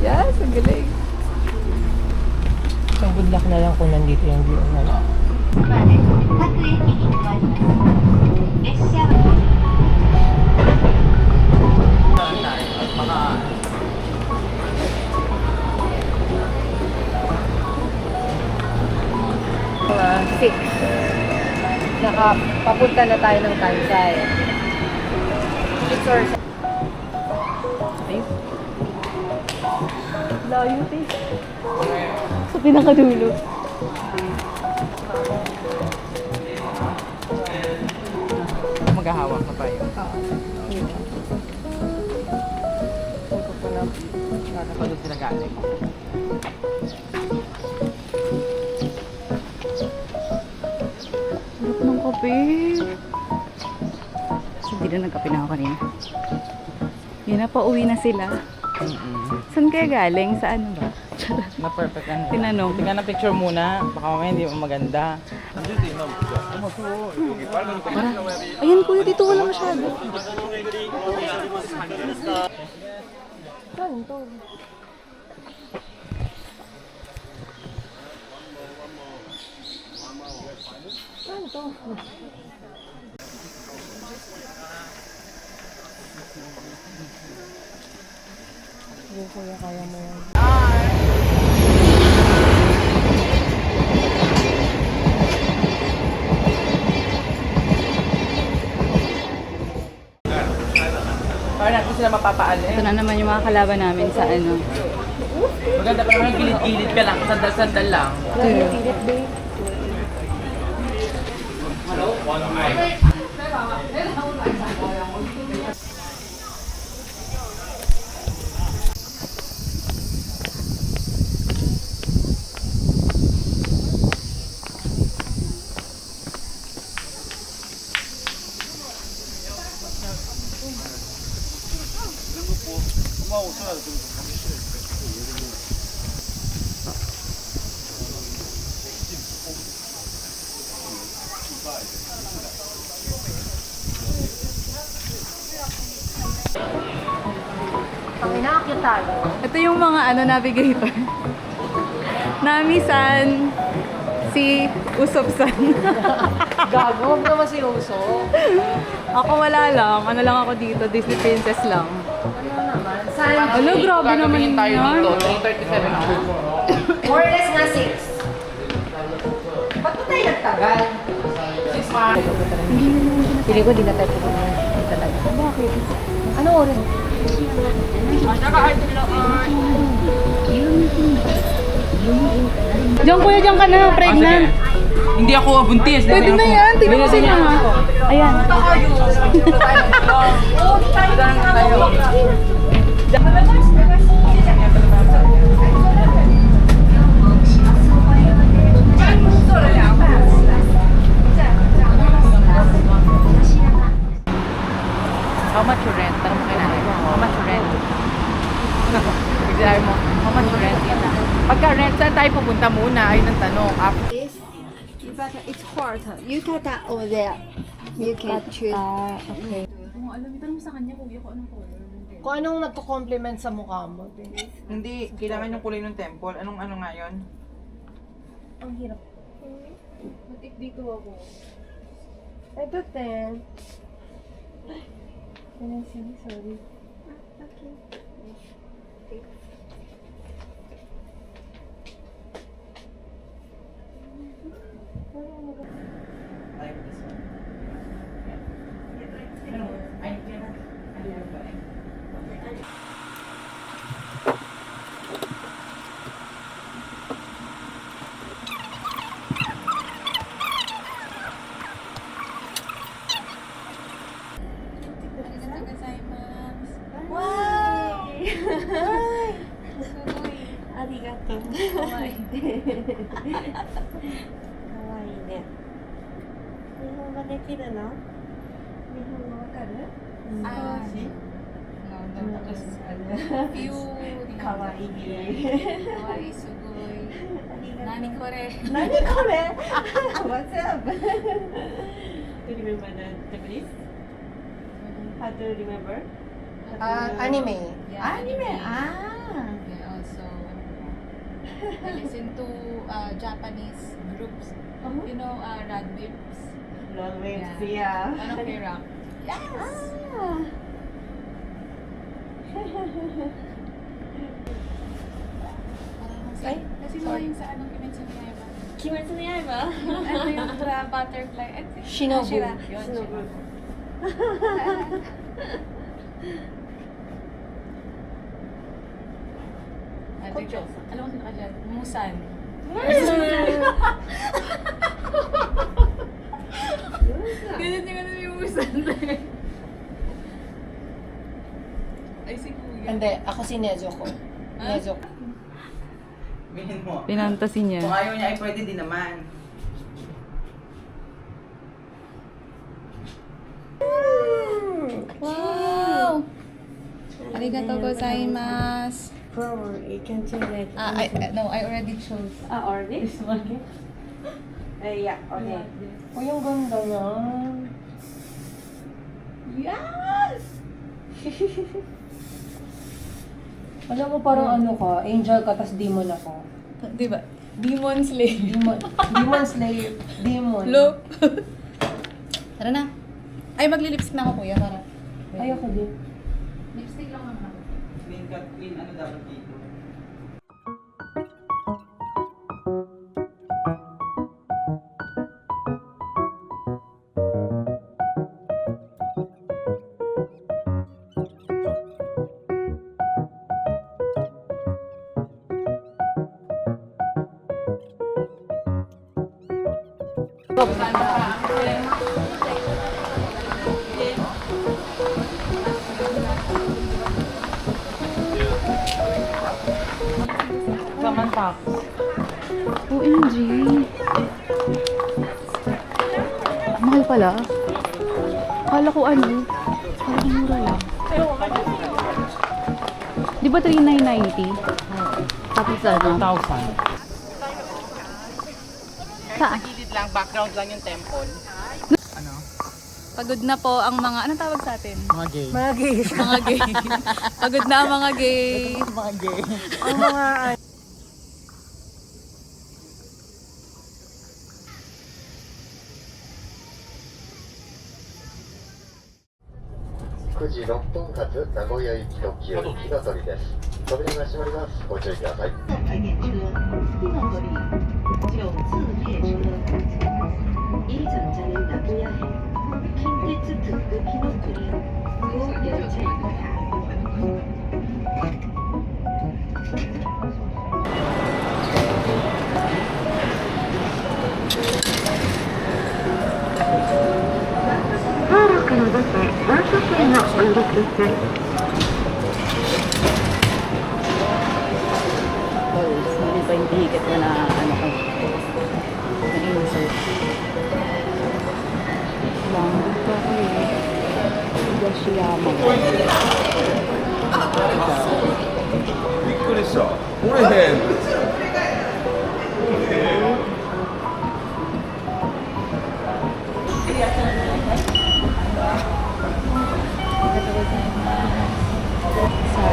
Yes, ang galing. So, good luck na lang kung nandito yung view na lang. Six. Papunta na tayo ng Kansai. 6 or 7. Ayun. Layo, eh. Sa pinakadulo. Maghahawak na tayo. Ito po na. Nakapagod sila galing. Sarap ng kape. Hindi na nagkape na ako kanina. Yun na, pauwi na sila. Saan kaya galing? Sa ano ba? Na perfect ano. Tinanong. Tingnan na picture muna. Baka mamaya hindi mo maganda. Ayan kuya, dito wala masyado. Saan to? Saan to? Sige kuya, kaya mo yan. Para natin sila mapapaalis. Ito na naman yung mga kalaban namin sa ano. Maganda pa naman gilid-gilid ka lang. Sandal-sandal lang. Pilit, babe. Ang inaakyat tayo. Ito yung mga ano navigator. Nami-san, si Usop-san. Gago, huwag naman si Uso. Ako wala lang. Ano lang ako dito, Disney princess lang. Ano naman? Saan? Ano, grabe naman Gagawin tayo yan. dito. 3:37 ako. More or less nga 6. Ba't ba tayo nagtagal? 6 pa. Pili ko, di na tayo pupunta talaga. Bakit? Ano oras? Diyan kuya, diyan ka na, pregnant. Hindi ako buntis. Pwede na yan, tingnan mo sila nga. Ayan. How much you rent? Tanong mo kay nanay. How much you rent? Biglayin mo, how much you rent? Pagka rent, saan tayo pupunta muna? Ayun ang tanong. This, but it's hot. You can that over there. You can choose. Okay. Kung anong nagko-compliment sa mukha mo. Hindi, kailangan yung kulay ng temple. Anong ano nga yun? Ang hirap. Matik dito ako. Ito, Ten. Can I see? Sorry. Okay. Like this one. Arigato. Kawaii. Kawaii ね。日本語できるの？日本語わかる？Ah,かわいい。 Kawaii, sugoi. Nani kore? 何これ？What's up? Do you remember the Japanese? How to remember? Anime. Anime. Ah. And also, I listen to Japanese groups. You know, Radwimps. Long waves, Yeah. yeah. Ano K-rock? Yes! Ah. Ay, Kasi mo yung sa anong Kimetsu no Yaiba. Kimetsu no Yaiba. Ano yung butterfly? Shinobu. Shira. Yun, Shinobu. Ito yung, alam mo sino ka dyan? Musan. Ganyan yung Musan. Ay, si Kuya. Hindi, ako si Nezuko. Nezuko. Bilhin mo. Pinantasi niya. Kung ayaw niya ay pwede din naman. Wow! Arigatou gozaimasu. From you can choose it. No, I already chose. Already? This one? Yeah, okay. Oh, yung ganda nga. Yes! Alam mo, parang ano ka, angel ka, tas demon ako. Diba? Demon Slayer. Demon Slayer. Demon. Look. Tara na. Ay, magli-lipstick na ako, kuya. Para. Ayoko din. Lipstick lang naman ako. Clean cut, clean ano dapat dito. Samantak. OMG. Mahal pala. Kala ko ano, parang mura lang. Di ba 3,990? Tapos ano? 1,000. Saan? Sa gilid lang, background lang yung temple. Ano? Pagod na po ang mga, anong tawag sa atin? Mga gay. Mga gays. Mga gay. Pagod na ang mga gay. Mga gay. Ang mga 9時6分発名古屋行き特急火の鳥です。扉が閉まります。ご注意ください。台电车火の鳥上次列車이전자는나고야행킨테츠특급火の鳥고 열차입니다. Balls. Hindi pa yung ticket mo na ano ko. Na-insert. Lang dito ko eh. Higashiyama. びっくりした。折れへん。 Sa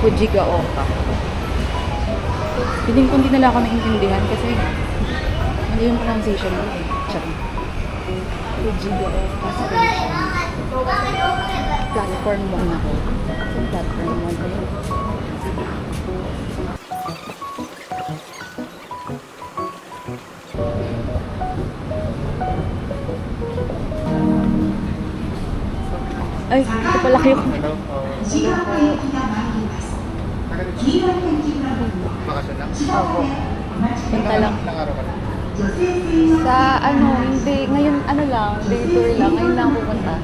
Fujigaoka. Piling kung di nila ako naintindihan kasi mali yung pronunciation mo eh. Tsaka. Fujigaoka Station. Platform 1 ako. Saan platform 1 ko yun? Ay, ito pala kayo. Bakasyon lang? Opo. Punta lang. Ilang araw ka lang? Sa ano, hindi, ngayon ano lang, day tour lang, ngayon lang pupunta.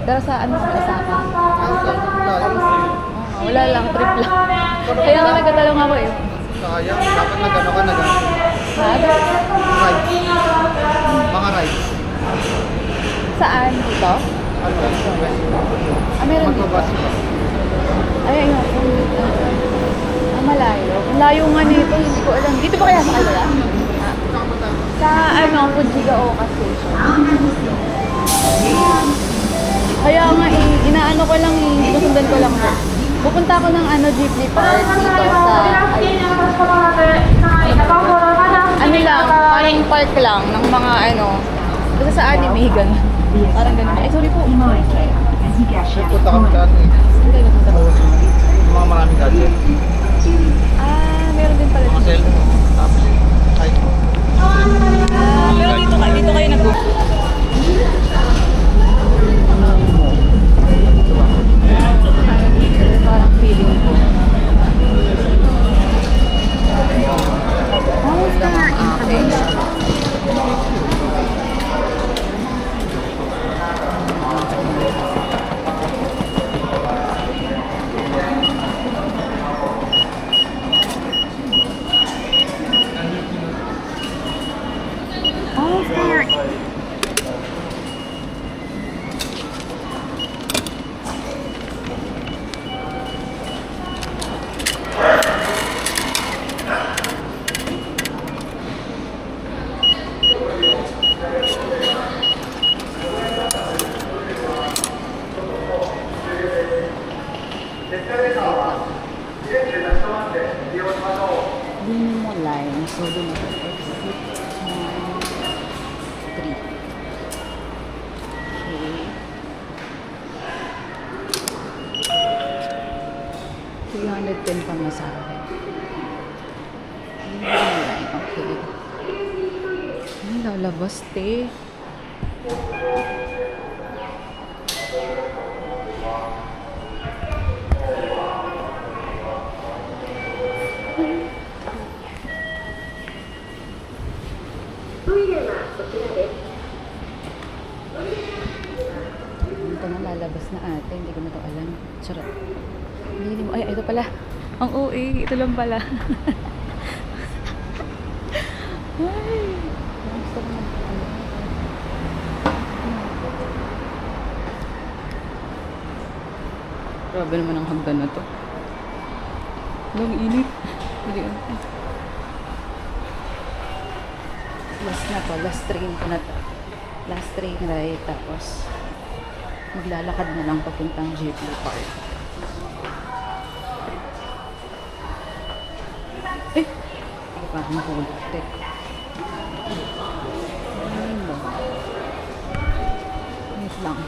Pero sa ano, sa Osaka. Wala lang, trip lang. Kaya nga nagtatalong ako eh. Sayang, dapat nag-ano ka nag Nag? rides. Mga rides. Saan? Dito? Ano? Ah, meron dito. Magbabas ka. Ay, ayun. Ah, malayo. Ang layo nga nito, hindi ko alam. Dito ba kaya sa wala? Sa ano, Fujigaoka Station. Kaya nga inaano ko lang sinusundan ko lang na. Pupunta ako ng Jeepney Park dito sa ano lang, parang park lang ng mga basta sa anime, gano'n. Parang gano'n. Ay, sorry po. Punta kami sa ano eh. Yung mga maraming gadget. Meron din pala Mga dito. cellphone. Tapos, iPhone. Pero dito kayo nag parang feeling ko. Minimo line. So, doon ako exit 3. Okay. 310 pa masahe. Minimo line. Okay. Ay, lalabas, te. Ito na, lalabas na ate. Hindi ko na ito alam. Charot. Hindi mo. Ay, ito pala. Ang OA. Ito lang pala. Ay. Gusto ko na. Grabe naman ang hagdan na to. Ang init. Hindi ko. Last na to. Last train ko na to. Last train ride. Tapos maglalakad na lang papuntang Jeepney Park. Eh! Hindi pa ako mahulog. Teka. Ayun ba? Wait lang.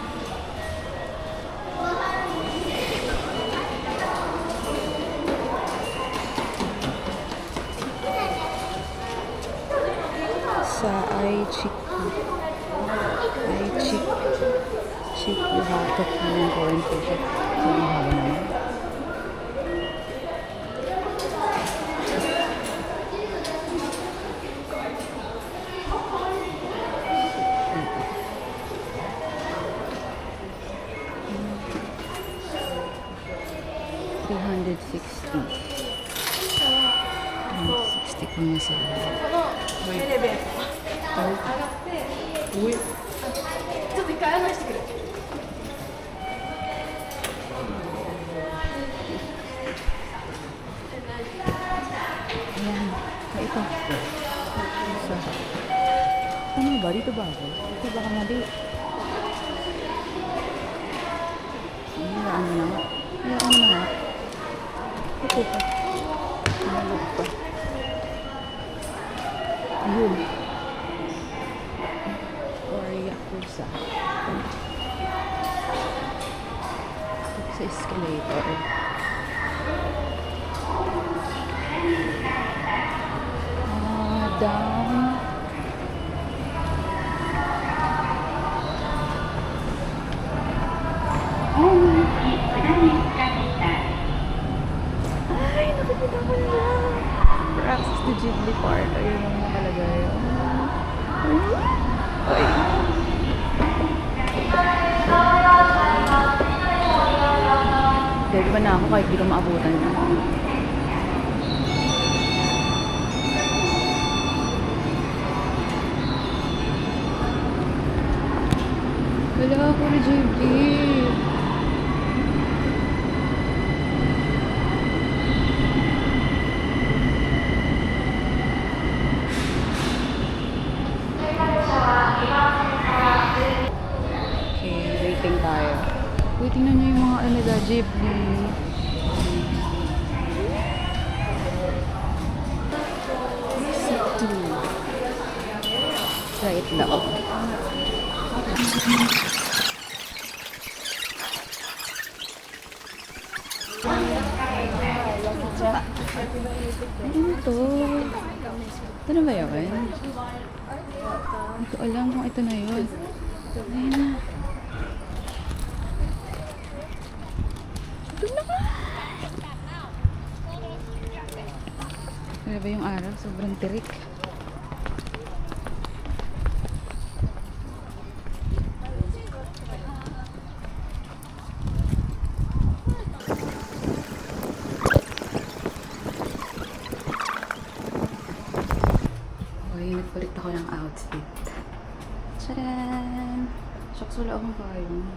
Sa iChick Yuhatok na yung current ticket. So, yung hawa naman. $360 kung nasa ayan. Ay, ito. Ano ba? Dito ba ako? Dito ba ka mali? Hayaan mo na nga. Hayaan mo na nga. Ito pa. Nalog pa. Ayun. Or Yakuza. Ito sa escalator. Down. Ay, nakikita ko na. For access to Jeepney Park. Ayun ang nakalagay. Ay. Dahil ba na ako kahit di ko maabutan na. Wala ako na JB. tingnan niyo yung mga ano nila, jeepney. C2. Right now. Ano to? Ito na ba yun? Hindi ko alam kung ito na yun. Ayun na. Ito na nga! Ano ba yung araw? Sobrang tirik. Okay, nagpalit ako ng outfit. Tcharan! Shucks, wala akong payong.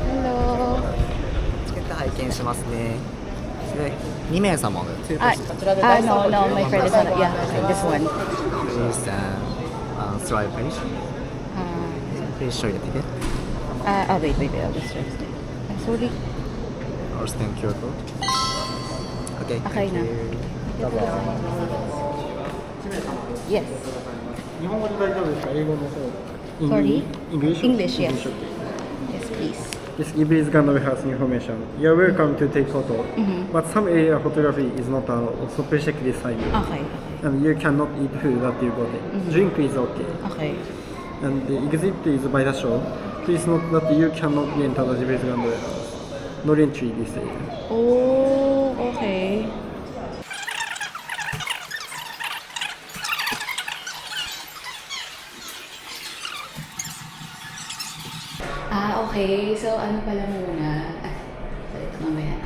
Hello! チケット拝見しますね。で、2名様で。No, my friend is not. Yeah, this one. Please strive finish. Please show your ticket. Wait, I'll just try to stay. Sorry. Or stamp QR code. Okay, Okay thank na. you. Yes. 日本語で大丈夫ですか？英語の方。 Sorry? English? English, yes. okay. Yes, please. This Ibis Gandhi has information. You are welcome to take photo, but some area photography is not allowed, so please check this sign. Okay. And you cannot eat food at your body. Drink is okay. Okay. And the exit is by the show. Please note that you cannot enter the Ibis Gandhi house. No entry this area. Oh, okay. Okay. So, ano pala muna? Ito mamaya.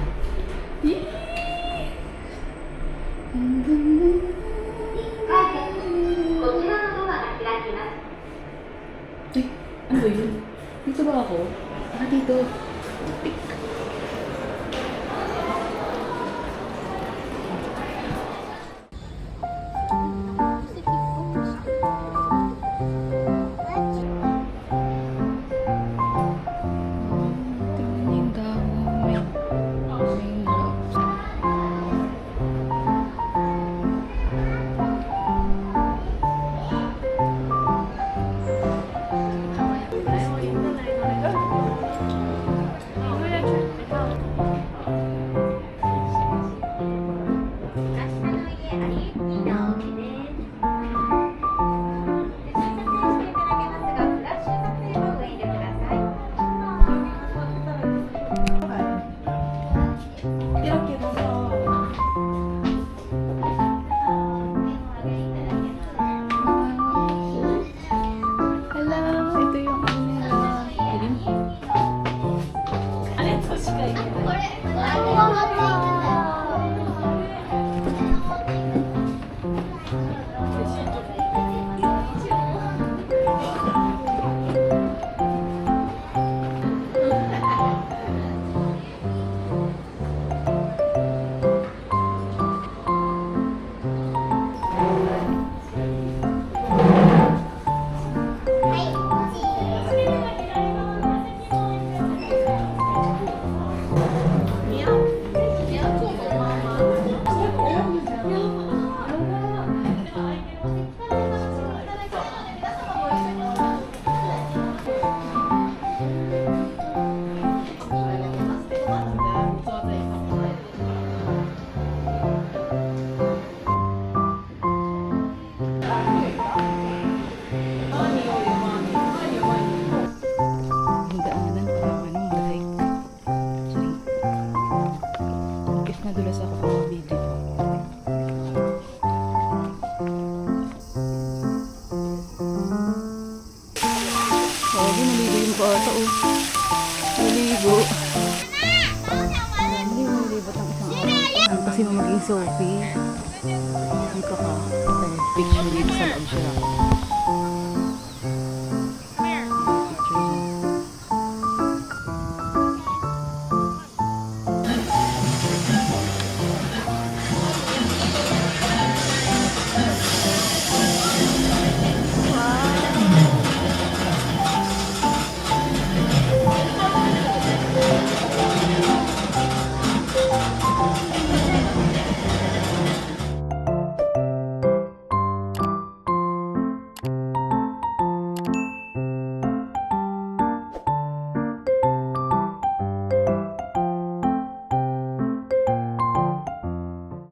Ay, ano ba yun? Dito ba ako? Dito. Sophie. Dito ka. Okay, picture dito sa loob siya.